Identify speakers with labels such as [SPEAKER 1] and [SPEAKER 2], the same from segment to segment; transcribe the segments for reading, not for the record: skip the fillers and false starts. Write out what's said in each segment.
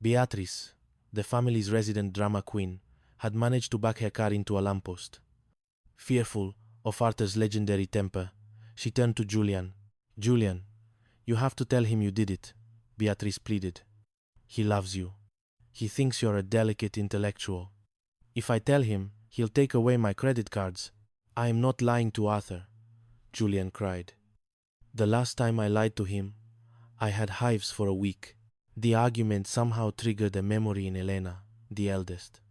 [SPEAKER 1] Beatrice, the family's resident drama queen, had managed to back her car into a lamppost. Fearful of Arthur's legendary temper, she turned to Julian. "Julian, you have to tell him you did it," Beatrice pleaded. "He loves you. He thinks you're a delicate intellectual. If I tell him, he'll take away my credit cards." "I am not lying to Arthur," Julian cried. "The last time I lied to him, I had hives for a week." The argument somehow triggered a memory in Elena, the eldest.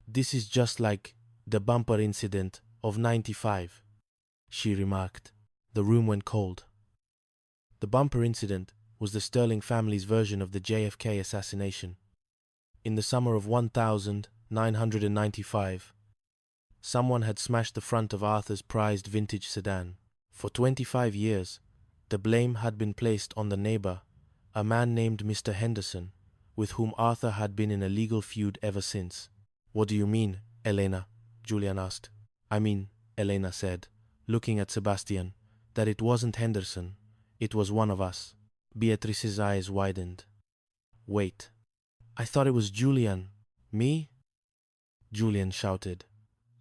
[SPEAKER 1] "This is just like the bumper incident of '95, she remarked. The room went cold. The bumper incident was the Sterling family's version of the JFK assassination. In the summer of 1995, someone had smashed the front of Arthur's prized vintage sedan. For 25 years, the blame had been placed on the neighbor, a man named Mr. Henderson, with whom Arthur had been in a legal feud ever since. "What do you mean, Elena?" Julian asked. "I mean," Elena said, looking at Sebastian, "that it wasn't Henderson. It was one of us." Beatrice's eyes widened. "Wait. I thought it was Julian." "Me?" Julian shouted.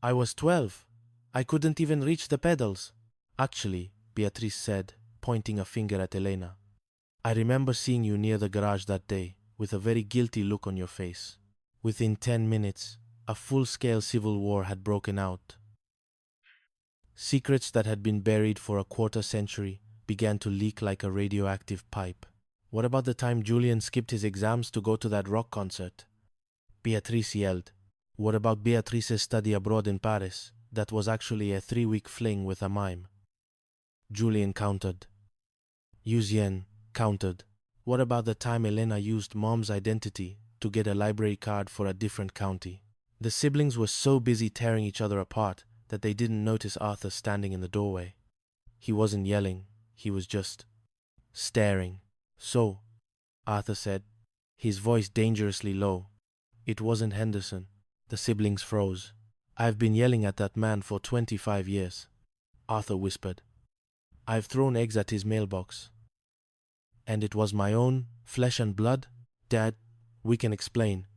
[SPEAKER 1] "I was 12. I couldn't even reach the pedals." "Actually," Beatrice said, pointing a finger at Elena, "I remember seeing you near the garage that day, with a very guilty look on your face." Within 10 minutes, a full-scale civil war had broken out. Secrets that had been buried for a quarter-century began to leak like a radioactive pipe. "What about the time Julian skipped his exams to go to that rock concert?" Beatrice yelled. "What about Beatrice's study abroad in Paris? That was actually a 3-week fling with a mime." Julian countered. Yuzien countered. "What about the time Elena used Mom's identity to get a library card for a different county?" The siblings were so busy tearing each other apart that they didn't notice Arthur standing in the doorway. He wasn't yelling, he was just staring. "So," Arthur said, his voice dangerously low. "It wasn't Henderson." The siblings froze. "I've been yelling at that man for 25 years, Arthur whispered. "I've thrown eggs at his mailbox. And it was my own flesh and blood? Dad, we can explain."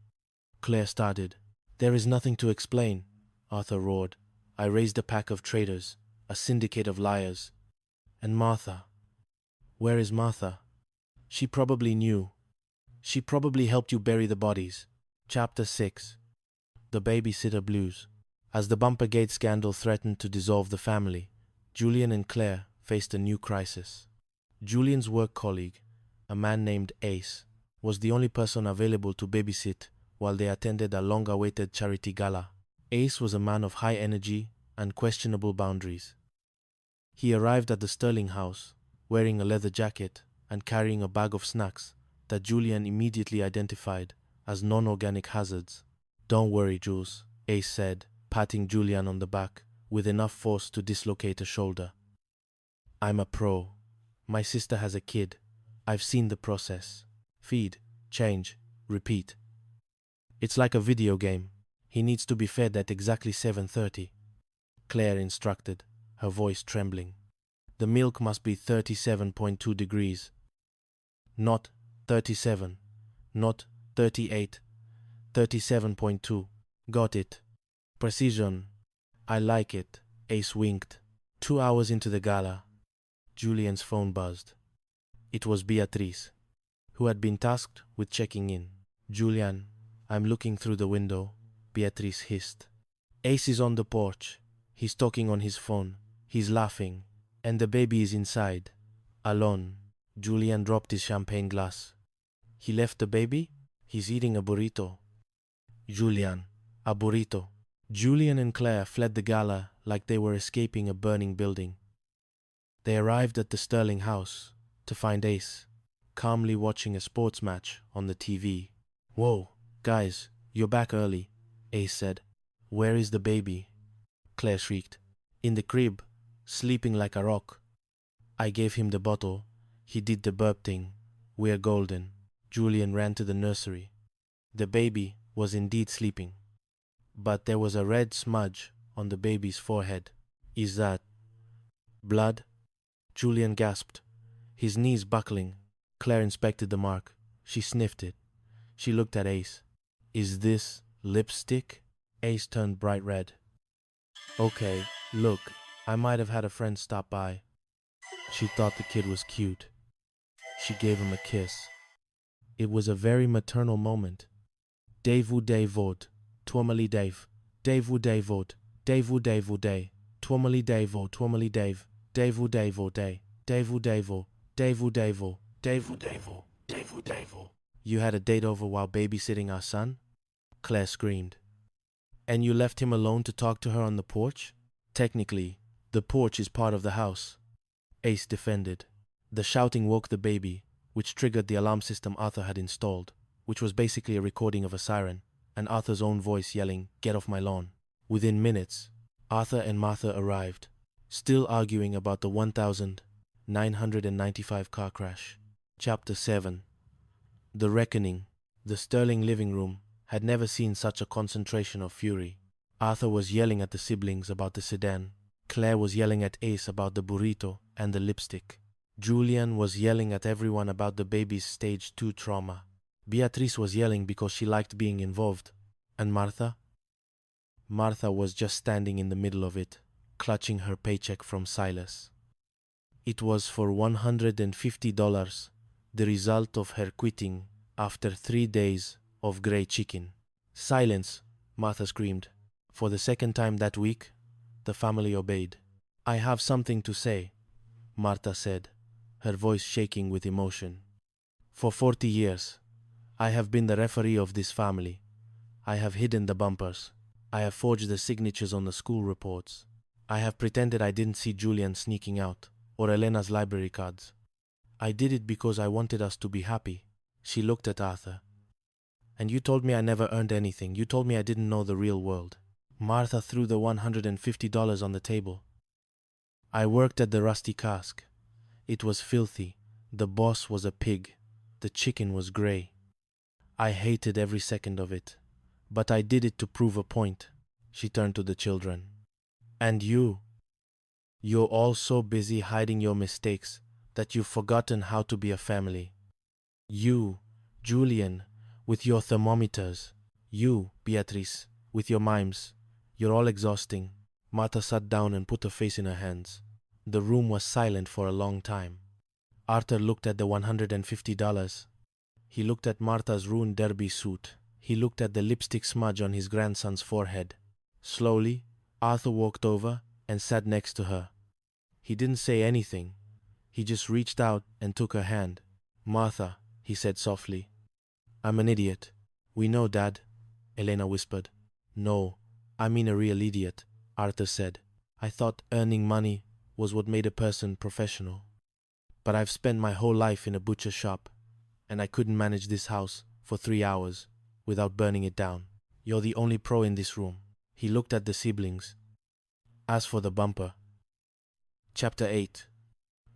[SPEAKER 1] Claire started. "There is nothing to explain," Arthur roared. "I raised a pack of traitors, a syndicate of liars. And Martha? Where is Martha? She probably knew. She probably helped you bury the bodies." Chapter 6. The Babysitter Blues. As the Bumpergate scandal threatened to dissolve the family, Julian and Claire faced a new crisis. Julian's work colleague, a man named Ace, was the only person available to babysit while they attended a long-awaited charity gala. Ace was a man of high energy and questionable boundaries. He arrived at the Sterling house, wearing a leather jacket and carrying a bag of snacks that Julian immediately identified as non-organic hazards. "Don't worry, Jules," Ace said, patting Julian on the back with enough force to dislocate a shoulder. "I'm a pro. My sister has a kid. I've seen the process. Feed, change, repeat. It's like a video game. He needs to be fed at exactly 7:30. Claire instructed, her voice trembling. "The milk must be 37.2 degrees. Not 37. Not 38. 37.2. Got it. Precision. I like it." Ace winked. 2 hours into the gala, Julian's phone buzzed. It was Beatrice, who had been tasked with checking in. "Julian, I'm looking through the window," Beatrice hissed. "Ace is on the porch. He's talking on his phone. He's laughing. And the baby is inside. Alone." Julian dropped his champagne glass. "He left the baby? He's eating a burrito." "Julian, a burrito." Julian and Claire fled the gala like they were escaping a burning building. They arrived at the Sterling house to find Ace calmly watching a sports match on the TV. "Whoa, guys, you're back early," Ace said. "Where is the baby?" Claire shrieked. "In the crib, sleeping like a rock. I gave him the bottle. He did the burp thing. We're golden." Julian ran to the nursery. The baby was indeed sleeping, but there was a red smudge on the baby's forehead. "Is that blood?" Julian gasped, his knees buckling. Claire inspected the mark. She sniffed it. She looked at Ace. Is this lipstick? Ace turned bright red. Okay, look, I might have had a friend stop by. She thought the kid was cute. She gave him a kiss. It was a very maternal moment. Dave-u Dave-vod, Twomally Dave, Dave-u Dave-vod, Dave-u Dave-u Day, Twomally Dave-o, Twomally Dave, Dave-u Dave-o Day, Dave-u Dave-o, Dave-u Dave-o, Dave-u Dave-o, Dave-u Dave-o. You had a date over while babysitting our son? Claire screamed. And you left him alone to talk to her on the porch? Technically, the porch is part of the house. Ace defended. The shouting woke the baby, which triggered the alarm system Arthur had installed, which was basically a recording of a siren, and Arthur's own voice yelling, "Get off my lawn." Within minutes, Arthur and Martha arrived, still arguing about the 1995 car crash. Chapter 7. The Reckoning. The Sterling living room had never seen such a concentration of fury. Arthur was yelling at the siblings about the sedan. Claire was yelling at Ace about the burrito and the lipstick. Julian was yelling at everyone about the baby's stage 2 trauma. Beatrice was yelling because she liked being involved. And Martha? Martha was just standing in the middle of it, clutching her paycheck from Silas. It was for $150, the result of her quitting after 3 days of grey chicken. "Silence!" Martha screamed. For the second time that week, the family obeyed. "I have something to say," Martha said, her voice shaking with emotion. "For 40 years, I have been the referee of this family. I have hidden the bumpers. I have forged the signatures on the school reports. I have pretended I didn't see Julian sneaking out, or Elena's library cards. I did it because I wanted us to be happy." She looked at Arthur. "And you told me I never earned anything. You told me I didn't know the real world." Martha threw the $150 on the table. "I worked at the Rusty Cask. It was filthy. The boss was a pig. The chicken was grey. I hated every second of it. But I did it to prove a point." She turned to the children. "And you're all so busy hiding your mistakes that you've forgotten how to be a family. You, Julian, with your thermometers. You, Beatrice, with your mimes. You're all exhausting." Martha sat down and put her face in her hands. The room was silent for a long time. Arthur looked at the $150. He looked at Martha's ruined derby suit. He looked at the lipstick smudge on his grandson's forehead. Slowly, Arthur walked over and sat next to her. He didn't say anything. He just reached out and took her hand. "Martha," he said softly. "I'm an idiot." "We know, Dad," Elena whispered. "No, I mean a real idiot," Arthur said. "I thought earning money was what made a person professional. But I've spent my whole life in a butcher shop, and I couldn't manage this house for 3 hours without burning it down. You're the only pro in this room." He looked at the siblings. As for the bumper. Chapter 8.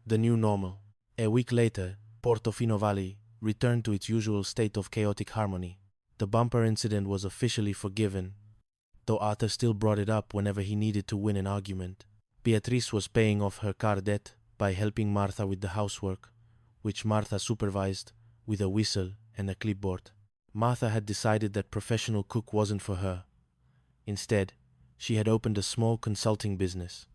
[SPEAKER 1] The New Normal. A week later, Portofino Valley returned to its usual state of chaotic harmony. The bumper incident was officially forgiven, though Arthur still brought it up whenever he needed to win an argument. Beatrice was paying off her car debt by helping Martha with the housework, which Martha supervised with a whistle and a clipboard. Martha had decided that professional cook wasn't for her. Instead, she had opened a small consulting business,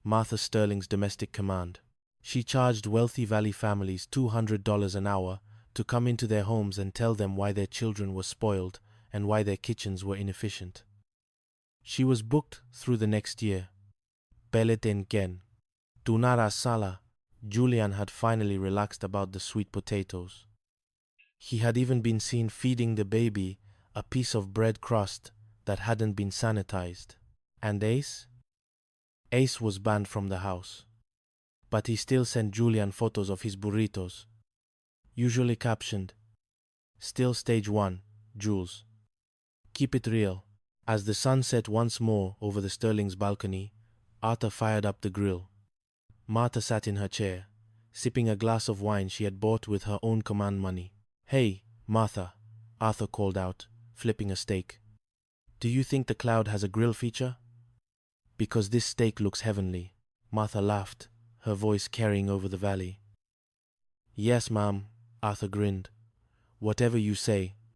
[SPEAKER 1] Martha Sterling's Domestic Command. She charged wealthy Valley families $200 an hour to come into their homes and tell them why their children were spoiled and why their kitchens were inefficient. She was booked through the next year. Peleten Ken. Tunara Sala. Julian had finally relaxed about the sweet potatoes. He had even been seen feeding the baby a piece of bread crust that hadn't been sanitized. And Ace? Ace was banned from the house. But he still sent Julian photos of his burritos, usually captioned, "Still stage 1, Jules. Keep it real." As the sun set once more over the Sterling's balcony, Arthur fired up the grill. Martha sat in her chair, sipping a glass of wine she had bought with her own command money. "Hey, Martha," Arthur called out, flipping a steak. "Do you think the cloud has a grill feature? Because this steak looks heavenly." Martha laughed, her voice carrying over the valley. "Yes, ma'am," Arthur grinned. "Whatever you say,